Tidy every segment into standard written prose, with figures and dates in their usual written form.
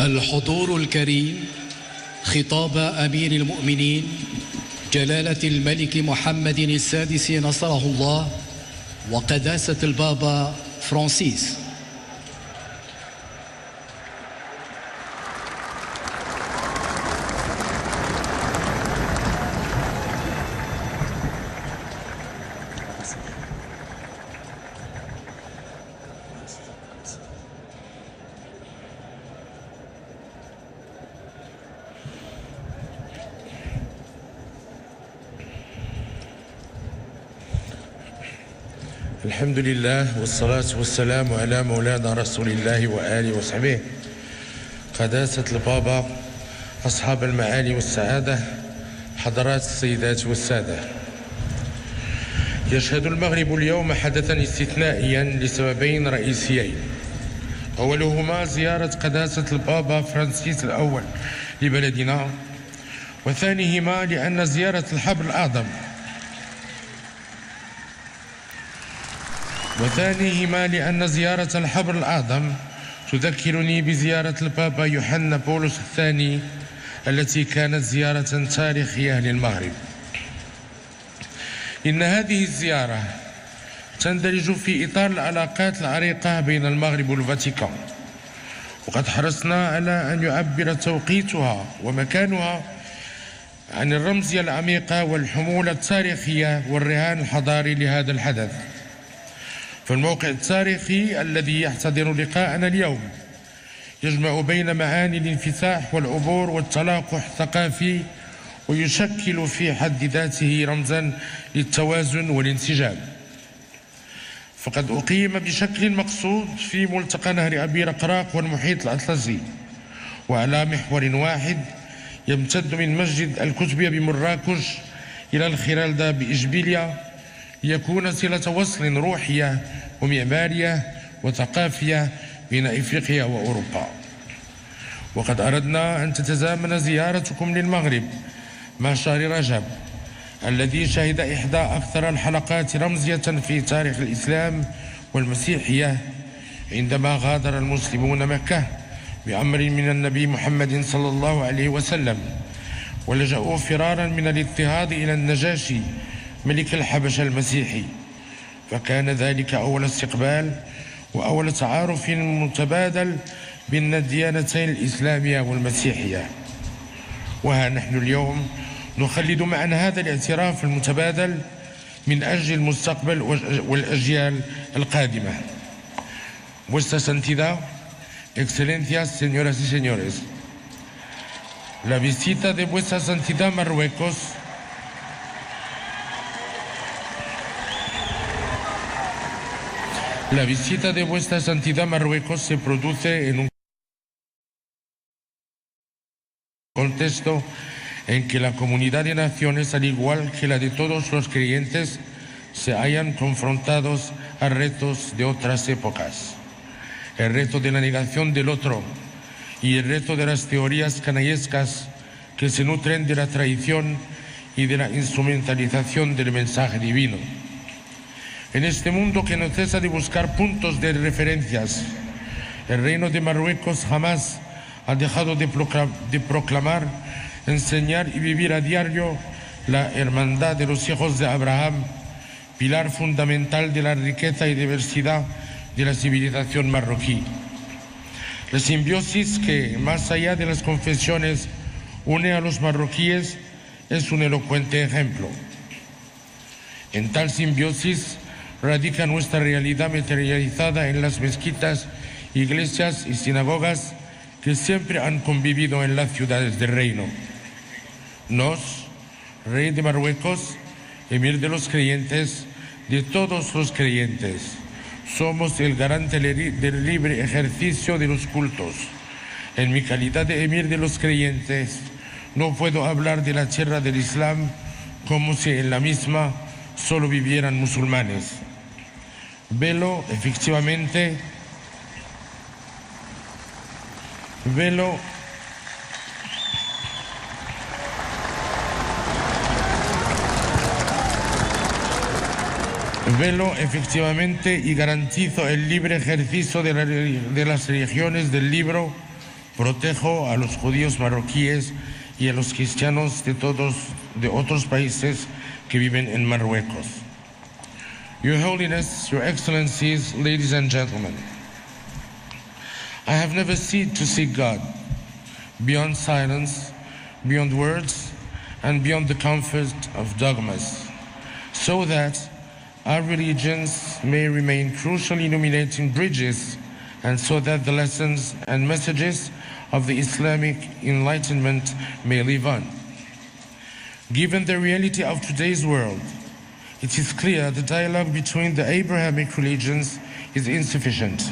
الحضور الكريم، خطاب أمير المؤمنين جلالة الملك محمد السادس نصره الله وقداسة البابا فرانسيس. الحمد لله والصلاة والسلام على مولانا رسول الله وآله وصحبه. قداسة البابا، أصحاب المعالي والسعادة، حضرات السيدات والسادة، يشهد المغرب اليوم حدثا استثنائيا لسببين رئيسيين. أولهما زيارة قداسة البابا فرانسيس الأول لبلدنا، وثانيهما لأن زيارة الحبر الأعظم تذكرني بزيارة البابا يوحنا بولس الثاني التي كانت زيارة تاريخية للمغرب. إن هذه الزيارة تندرج في إطار العلاقات العريقة بين المغرب والفاتيكان، وقد حرصنا على أن يعبر توقيتها ومكانها عن الرمزية العميقة والحمولة التاريخية والرهان الحضاري لهذا الحدث. فالموقع التاريخي الذي يحتضن لقاءنا اليوم يجمع بين معاني الانفتاح والعبور والتلاقح الثقافي، ويشكل في حد ذاته رمزا للتوازن والانسجام. فقد أقيم بشكل مقصود في ملتقى نهر أبي رقراق والمحيط الأطلسي، وعلى محور واحد يمتد من مسجد الكتبية بمراكش إلى الخرالدة بإشبيلية، ليكون صلة وصل روحية ومعمارية وثقافية بين إفريقيا وأوروبا. وقد أردنا أن تتزامن زيارتكم للمغرب مع شهر رجب الذي شهد إحدى أكثر الحلقات رمزية في تاريخ الإسلام والمسيحية، عندما غادر المسلمون مكة بأمر من النبي محمد صلى الله عليه وسلم، ولجأوا فرارا من الاضطهاد إلى النجاشي ملك الحبشة المسيحي. فكان ذلك أول استقبال وأول تعارف متبادل بين الديانتين الإسلامية والمسيحية. وها نحن اليوم نخلد معا هذا الاعتراف المتبادل من أجل المستقبل والأجيال القادمة. Vuestra Santidad, Excelencias, señoras y señores, la visita de Vuestra Santidad Marruecos La visita de Vuestra Santidad Marruecos se produce en un contexto en que la comunidad de naciones, al igual que la de todos los creyentes, se hayan confrontados a retos de otras épocas. El reto de la negación del otro y el reto de las teorías canallescas que se nutren de la traición y de la instrumentalización del mensaje divino. En este mundo que no cesa de buscar puntos de referencias, el reino de Marruecos jamás ha dejado de proclamar, enseñar y vivir a diario la hermandad de los hijos de Abraham, pilar fundamental de la riqueza y diversidad de la civilización marroquí. La simbiosis que, más allá de las confesiones, une a los marroquíes es un elocuente ejemplo. En tal simbiosis radica nuestra realidad materializada en las mezquitas, iglesias y sinagogas que siempre han convivido en las ciudades del reino. Nos, rey de Marruecos, emir de los creyentes, de todos los creyentes, somos el garante del libre ejercicio de los cultos. En mi calidad de emir de los creyentes, no puedo hablar de la tierra del Islam como si en la misma solo vivieran musulmanes. Velo efectivamente y garantizo el libre ejercicio de las religiones del libro Protejo a los judíos marroquíes y a los cristianos de otros países que viven en Marruecos. Your Holiness, Your Excellencies, ladies and gentlemen, I have never ceased to seek God beyond silence, beyond words, and beyond the comfort of dogmas, so that our religions may remain crucial illuminating bridges, and so that the lessons and messages of the Islamic Enlightenment may live on. Given the reality of today's world, it is clear the dialogue between the Abrahamic religions is insufficient.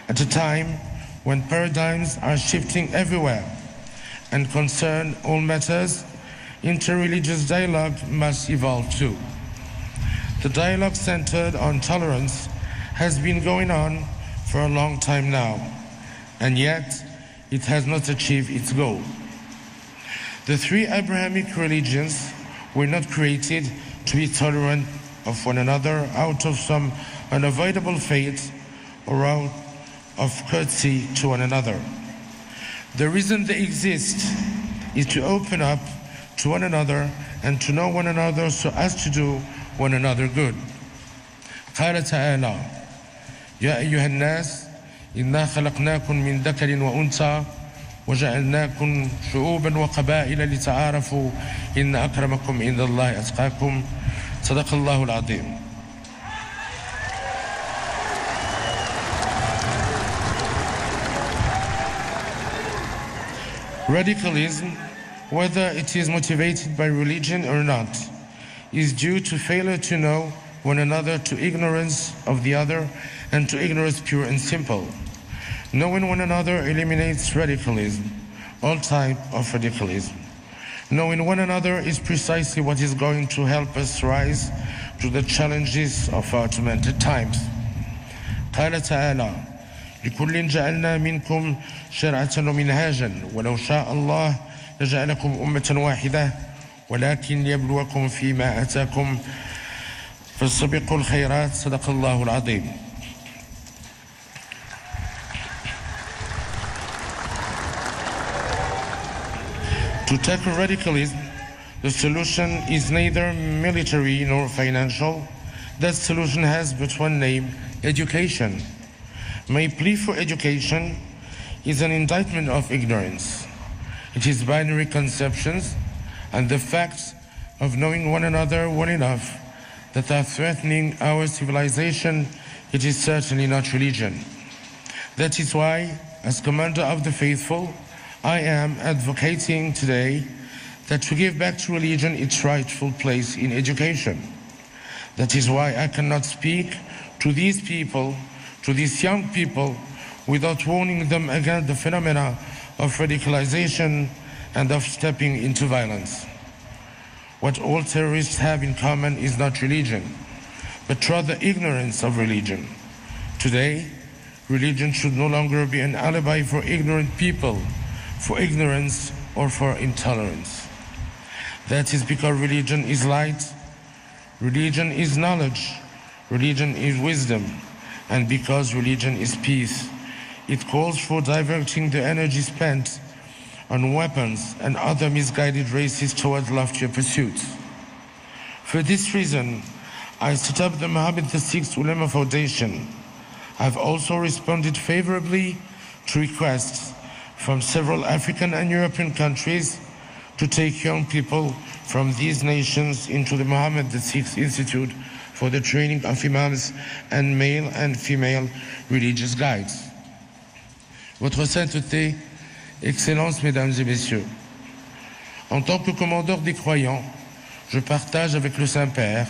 At a time when paradigms are shifting everywhere and concern all matters, interreligious dialogue must evolve too. The dialogue centered on tolerance has been going on for a long time now, and yet it has not achieved its goal. The three Abrahamic religions were not created to be tolerant of one another out of some unavoidable fate or out of courtesy to one another. The reason they exist is to open up to one another and to know one another so as to do one another good. قال تعالى يا أيها الناس إنا خلقناكم من ذكر وأنثى وجعلناكم شعوبا وقبائل لتعارفوا إن أكرمكم عند الله أتقاكم صدق الله العظيم. Radicalism, whether it is motivated by religion or not, is due to failure to know one another, to ignorance of the other, and to ignorance pure and simple. Knowing one another eliminates radicalism, all type of radicalism. Knowing one another is precisely what is going to help us rise to the challenges of our tormented times. قال تعالى لكل جعلنا منكم شرعة ومنهاجا ولو شاء الله لجعلكم أمة واحدة ولكن ليبلوكم فيما آتاكم فاستبقوا الخيرات صدق الله العظيم. To tackle radicalism, the solution is neither military nor financial. That solution has but one name: education. My plea for education is an indictment of ignorance. It is binary conceptions and the facts of knowing one another well enough that are threatening our civilization. It is certainly not religion. That is why, as Commander of the Faithful, I am advocating today that to give back to religion its rightful place in education. That is why I cannot speak to these people, to these young people, without warning them against the phenomena of radicalization and of stepping into violence. What all terrorists have in common is not religion, but rather ignorance of religion. Today, religion should no longer be an alibi for ignorant people, for ignorance or for intolerance. That is because religion is light, religion is knowledge, religion is wisdom, and because religion is peace. It calls for diverting the energy spent on weapons and other misguided races towards loftier pursuits. For this reason, I set up the Mohammed VI Ulema Foundation. I've also responded favorably to requests from several African and European countries to take young people from these nations into the Mohammed VI Institute for the training of imams and male and female religious guides. Votre Sainteté, Excellences, Mesdames et Messieurs, en tant que commandeur des croyants, je partage avec le Saint-Père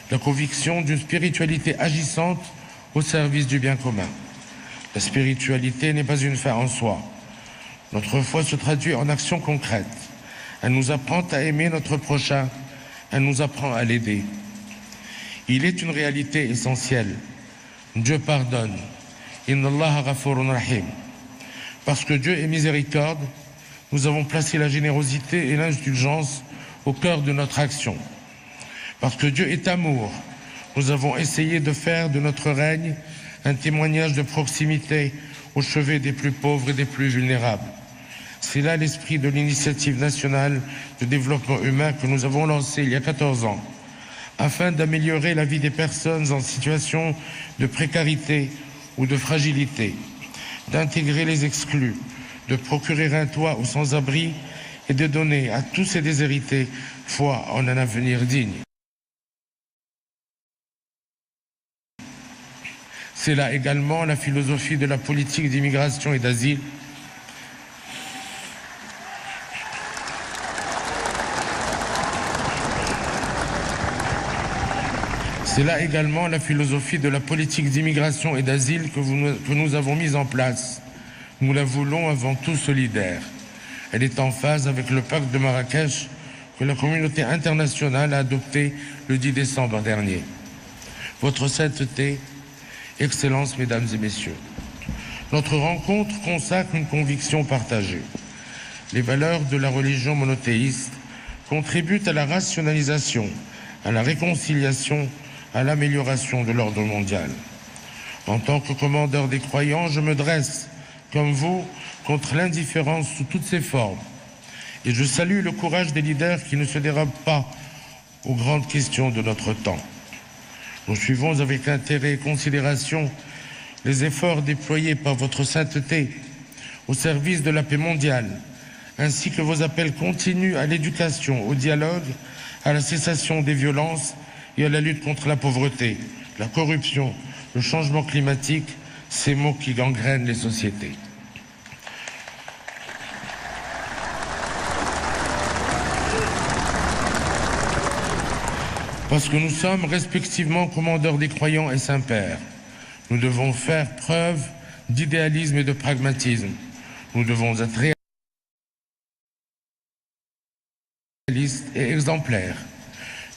la conviction d'une spiritualité agissante au service du bien commun. La spiritualité n'est pas une fin en soi. Notre foi se traduit en actions concrètes. Elle nous apprend à aimer notre prochain, elle nous apprend à l'aider. Il est une réalité essentielle. Dieu pardonne. Inna Allah ghafurun rahim. Parce que Dieu est miséricorde, nous avons placé la générosité et l'indulgence au cœur de notre action. Parce que Dieu est amour, nous avons essayé de faire de notre règne un témoignage de proximité au chevet des plus pauvres et des plus vulnérables. C'est là l'esprit de l'initiative nationale de développement humain que nous avons lancée il y a 14 ans, afin d'améliorer la vie des personnes en situation de précarité ou de fragilité, d'intégrer les exclus, de procurer un toit aux sans-abri et de donner à tous ces déshérités foi en un avenir digne. C'est là également la philosophie de la politique d'immigration et d'asile. C'est là également la philosophie de la politique d'immigration et d'asile que nous avons mise en place. Nous la voulons avant tout solidaire. Elle est en phase avec le pacte de Marrakech que la communauté internationale a adopté le 10 décembre dernier. Votre sainteté, Excellences, Mesdames et Messieurs, notre rencontre consacre une conviction partagée. Les valeurs de la religion monothéiste contribuent à la rationalisation, à la réconciliation, à l'amélioration de l'ordre mondial. En tant que commandeur des croyants, je me dresse, comme vous, contre l'indifférence sous toutes ses formes. Et je salue le courage des leaders qui ne se dérobent pas aux grandes questions de notre temps. Nous suivons avec intérêt et considération les efforts déployés par votre sainteté au service de la paix mondiale, ainsi que vos appels continus à l'éducation, au dialogue, à la cessation des violences et à la lutte contre la pauvreté, la corruption, le changement climatique, ces maux qui gangrènent les sociétés. Parce que nous sommes respectivement commandeurs des croyants et saints-pères, nous devons faire preuve d'idéalisme et de pragmatisme. Nous devons être réalistes et exemplaires.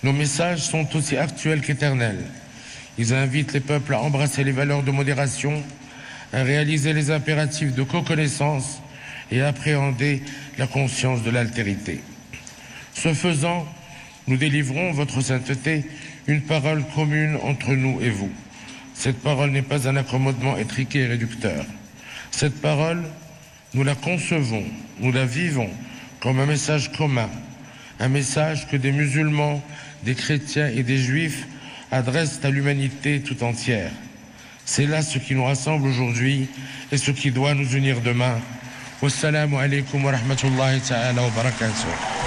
Nos messages sont aussi actuels qu'éternels. Ils invitent les peuples à embrasser les valeurs de modération, à réaliser les impératifs de co-connaissance et à appréhender la conscience de l'altérité. Ce faisant, nous délivrons, votre sainteté, une parole commune entre nous et vous. Cette parole n'est pas un accommodement étriqué et réducteur. Cette parole, nous la concevons, nous la vivons comme un message commun, un message que des musulmans, des chrétiens et des juifs adressent à l'humanité tout entière. C'est là ce qui nous rassemble aujourd'hui et ce qui doit nous unir demain. Wassalamu alaikum wa rahmatullahi ta'ala wa barakatuh.